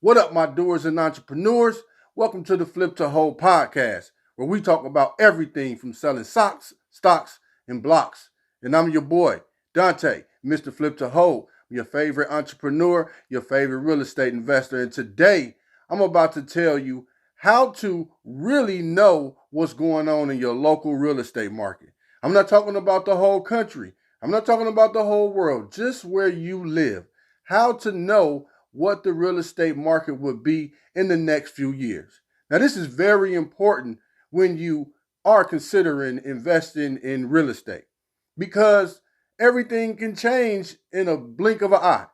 What up, my doers and entrepreneurs? Welcome to the Flip to Hold podcast, where we talk about everything from selling socks, stocks, and blocks. And I'm your boy, Dante, Mr. Flip to Hold, your favorite entrepreneur, your favorite real estate investor. And today, I'm about to tell you how to really know what's going on in your local real estate market. I'm not talking about the whole country. I'm not talking about the whole world, just where you live. How to know what the real estate market would be in the next few years. Now, this is very important when you are considering investing in real estate because everything can change in a blink of an eye.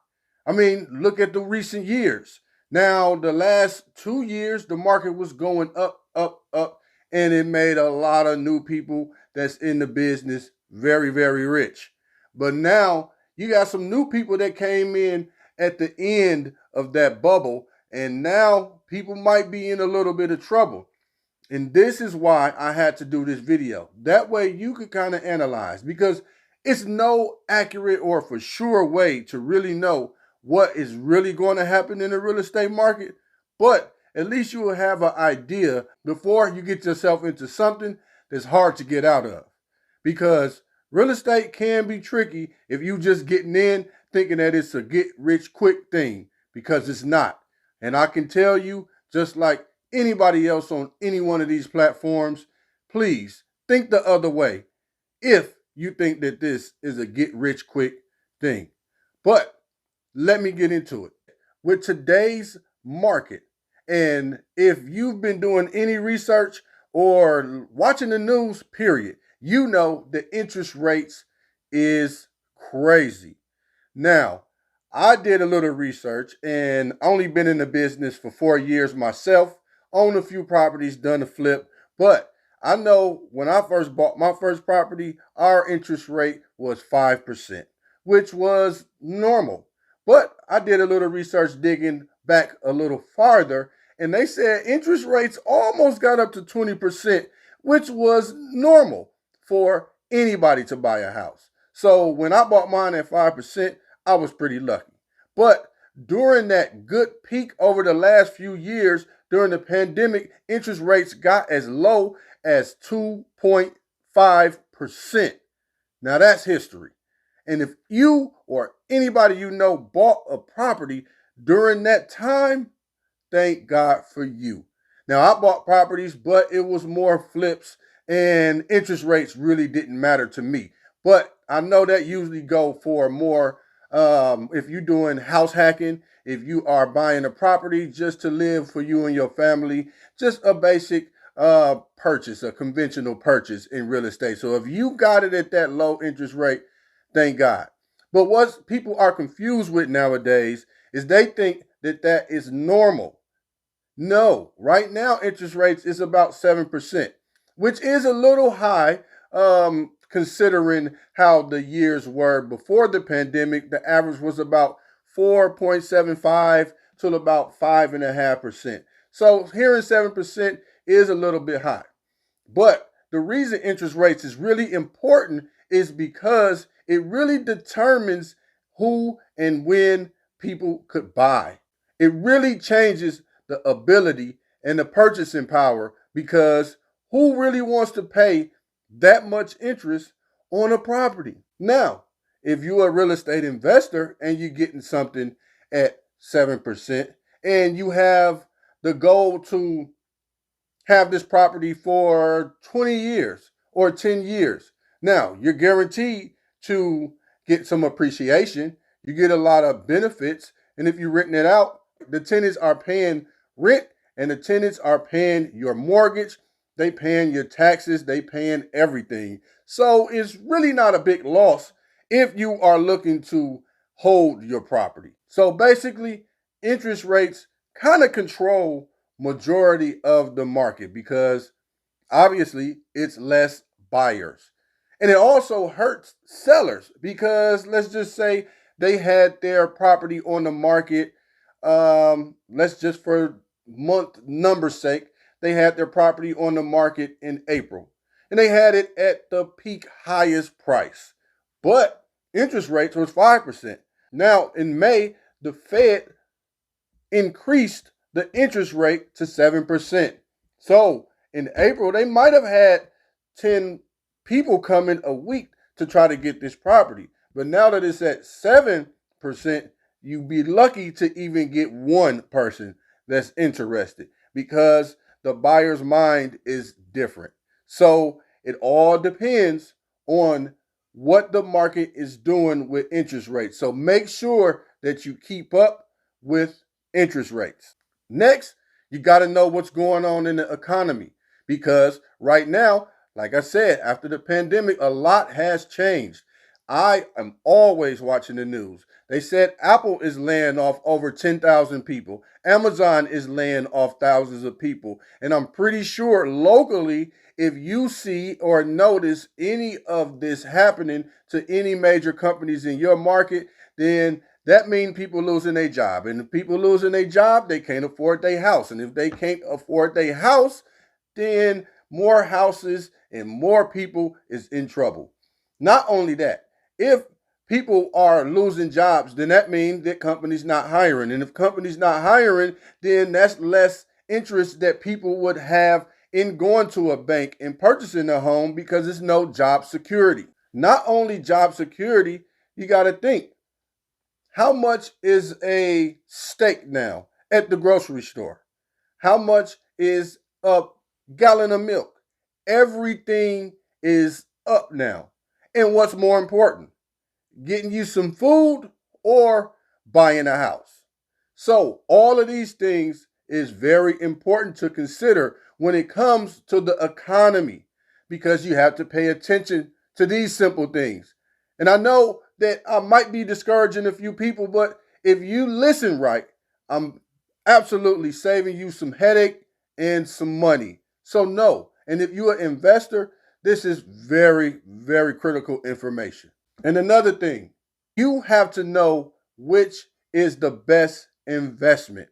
I mean, look at the recent years. Now, the last 2 years, the market was going up, up, up, and it made a lot of new people that's in the business very, very rich. But now you got some new people that came in at the end of that bubble, and now people might be in a little bit of trouble. And this is why I had to do this video. That way you could kind of analyze, because it's no accurate or for sure way to really know what is really going to happen in the real estate market. But at least you will have an idea before you get yourself into something that's hard to get out of. Because real estate can be tricky if you just getting in thinking that it's a get rich quick thing, because it's not. And I can tell you, just like anybody else on any one of these platforms, please think the other way if you think that this is a get rich quick thing. But let me get into it. With today's market, and if you've been doing any research or watching the news, period, you know the interest rates is crazy. Now, I did a little research and only been in the business for 4 years myself, owned a few properties, done a flip, but I know when I first bought my first property, our interest rate was 5%, which was normal. But I did a little research digging back a little farther, and they said interest rates almost got up to 20%, which was normal for anybody to buy a house. So when I bought mine at 5%, I was pretty lucky. But during that good peak over the last few years, during the pandemic, interest rates got as low as 2.5%. Now that's history. And if you or anybody you know bought a property during that time, thank God for you. Now, I bought properties, but it was more flips and interest rates really didn't matter to me. But I know that usually go for more if you're doing house hacking, if you are buying a property just to live for you and your family, just a basic purchase, a conventional purchase in real estate. So if you got it at that low interest rate, thank God. But what people are confused with nowadays is they think that that is normal. No, right now interest rates is about 7%, which is a little high considering how the years were before the pandemic. The average was about 4.75 to about 5.5%. So hearing 7% is a little bit high. But the reason interest rates is really important is because it really determines who and when people could buy. It really changes the ability and the purchasing power, because who really wants to pay that much interest on a property? Now, if you're a real estate investor and you're getting something at 7% and you have the goal to have this property for 20 years or 10 years, now you're guaranteed to get some appreciation. You get a lot of benefits. And if you're renting it out, the tenants are paying rent and the tenants are paying your mortgage. They paying your taxes. They paying everything. So it's really not a big loss if you are looking to hold your property. So basically, interest rates kind of control majority of the market because obviously it's less buyers. And it also hurts sellers because let's just say they had their property on the market. Let's just for month number's sake, they had their property on the market in April and they had it at the peak highest price. But interest rates was 5%. Now in May, the Fed increased the interest rate to 7%. So in April, they might have had 10 people coming a week to try to get this property. But now that it's at 7%, you'd be lucky to even get one person that's interested because the buyer's mind is different. So it all depends on what the market is doing with interest rates. So make sure that you keep up with interest rates. Next, you got to know what's going on in the economy because right now, like I said, after the pandemic, a lot has changed. I am always watching the news. They said Apple is laying off over 10,000 people. Amazon is laying off thousands of people. And I'm pretty sure locally, if you see or notice any of this happening to any major companies in your market, then that means people losing their job. And if people losing their job, they can't afford their house. And if they can't afford their house, then more houses and more people is in trouble. Not only that, if people are losing jobs, then that means that companies not hiring. And if companies not hiring, then that's less interest that people would have in going to a bank and purchasing a home because there's no job security. Not only job security, you got to think, how much is a steak now at the grocery store? How much is a gallon of milk? Everything is up now. And what's more important, getting you some food or buying a house? So all of these things is very important to consider when it comes to the economy because you have to pay attention to these simple things. And I know that I might be discouraging a few people, but if you listen right, I'm absolutely saving you some headache and some money. So no. And if you're an investor, this is very, very critical information. And another thing, you have to know which is the best investment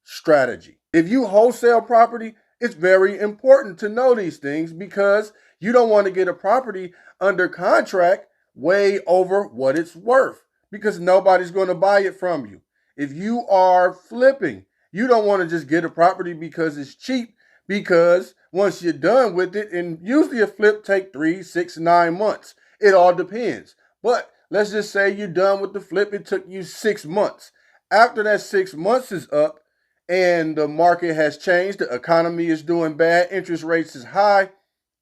strategy. If you wholesale property, it's very important to know these things because you don't want to get a property under contract way over what it's worth because nobody's going to buy it from you. If you are flipping, you don't want to just get a property because it's cheap because once you're done with it, and usually a flip take 3, 6, 9 months. It all depends. But let's just say you're done with the flip. It took you 6 months. After that 6 months is up and the market has changed, the economy is doing bad, interest rates is high,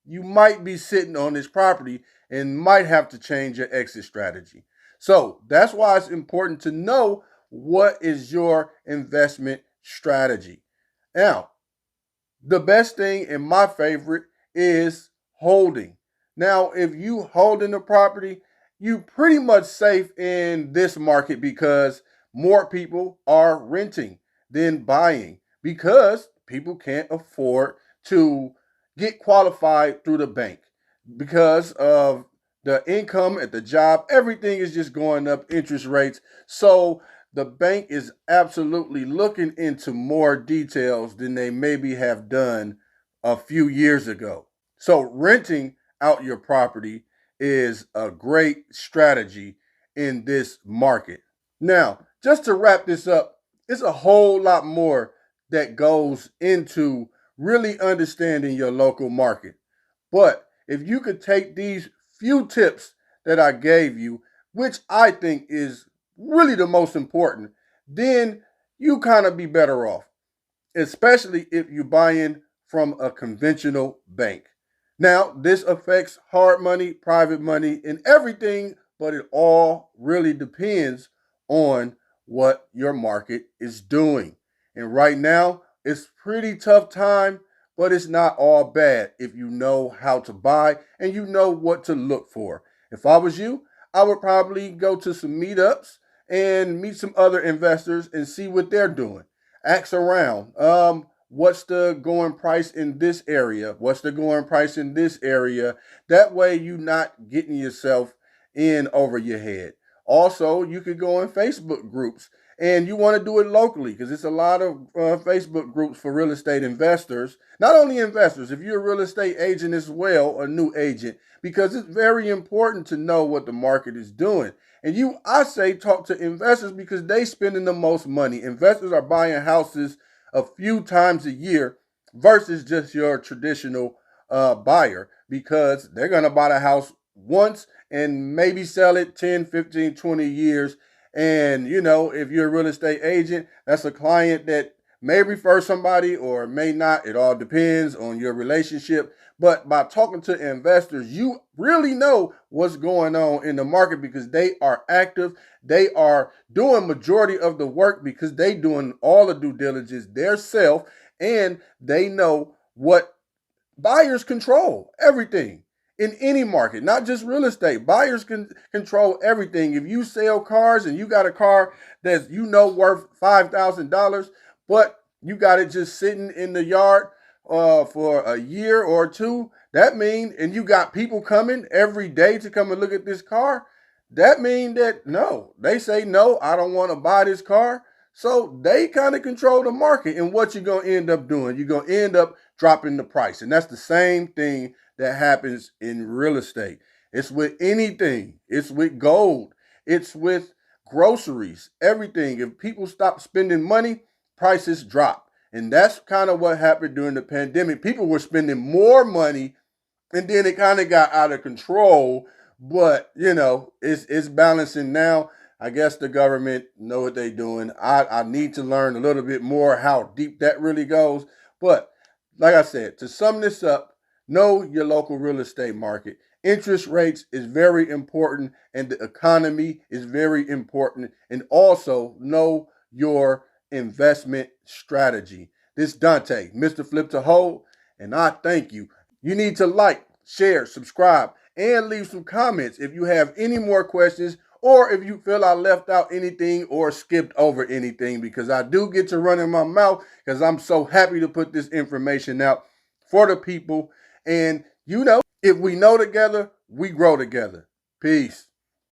you might be sitting on this property and might have to change your exit strategy. So that's why it's important to know what is your investment strategy. Now, the best thing and my favorite is holding. Now, if you holding the property, you pretty much safe in this market because more people are renting than buying because people can't afford to get qualified through the bank because of the income at the job. Everything is just going up, interest rates. So the bank is absolutely looking into more details than they maybe have done a few years ago. So renting out your property is a great strategy in this market. Now, just to wrap this up, it's a whole lot more that goes into really understanding your local market. But if you could take these few tips that I gave you, which I think is really the most important, then you kind of be better off, especially if you buy in from a conventional bank. Now, this affects hard money, private money, and everything, but it all really depends on what your market is doing. And right now, it's pretty tough time, but it's not all bad if you know how to buy and you know what to look for. If I was you, I would probably go to some meetups and meet some other investors and see what they're doing. Ask around. What's the going price in this area? What's the going price in this area? That way you're not getting yourself in over your head. Also, you could go in Facebook groups and you want to do it locally because it's a lot of Facebook groups for real estate investors. Not only investors, if you're a real estate agent as well, a new agent, because it's very important to know what the market is doing. And I say talk to investors because they spending the most money. Investors are buying houses a few times a year versus just your traditional buyer, because they're going to buy the house once and maybe sell it 10, 15, 20 years. And, if you're a real estate agent, that's a client that may refer somebody or may not. It all depends on your relationship. But by talking to investors, you really know what's going on in the market because they are active. They are doing majority of the work because they doing all the due diligence themselves, and they know what buyers control everything in any market, not just real estate. Buyers can control everything. If you sell cars and you got a car that's worth $5,000, but you got it just sitting in the yard for a year or two, that means, and you got people coming every day to come and look at this car, that means that no, they say no, I don't want to buy this car. So they kind of control the market, and what you're going to end up doing, you're going to end up dropping the price. And that's the same thing that happens in real estate. It's with anything. It's with gold. It's with groceries, everything. If people stop spending money, prices drop. And that's kind of what happened during the pandemic. People were spending more money, and then it kind of got out of control. But, it's balancing now. I guess the government know what they're doing. I need to learn a little bit more how deep that really goes. But like I said, to sum this up, know your local real estate market. Interest rates is very important, and the economy is very important. And also know your investment strategy. This is Dante, Mr. Flip to Hold, and I thank you. You need to like, share, subscribe, and leave some comments if you have any more questions, or if you feel I left out anything or skipped over anything, because I do get to run in my mouth because I'm so happy to put this information out for the people. And if we know together, we grow together. Peace.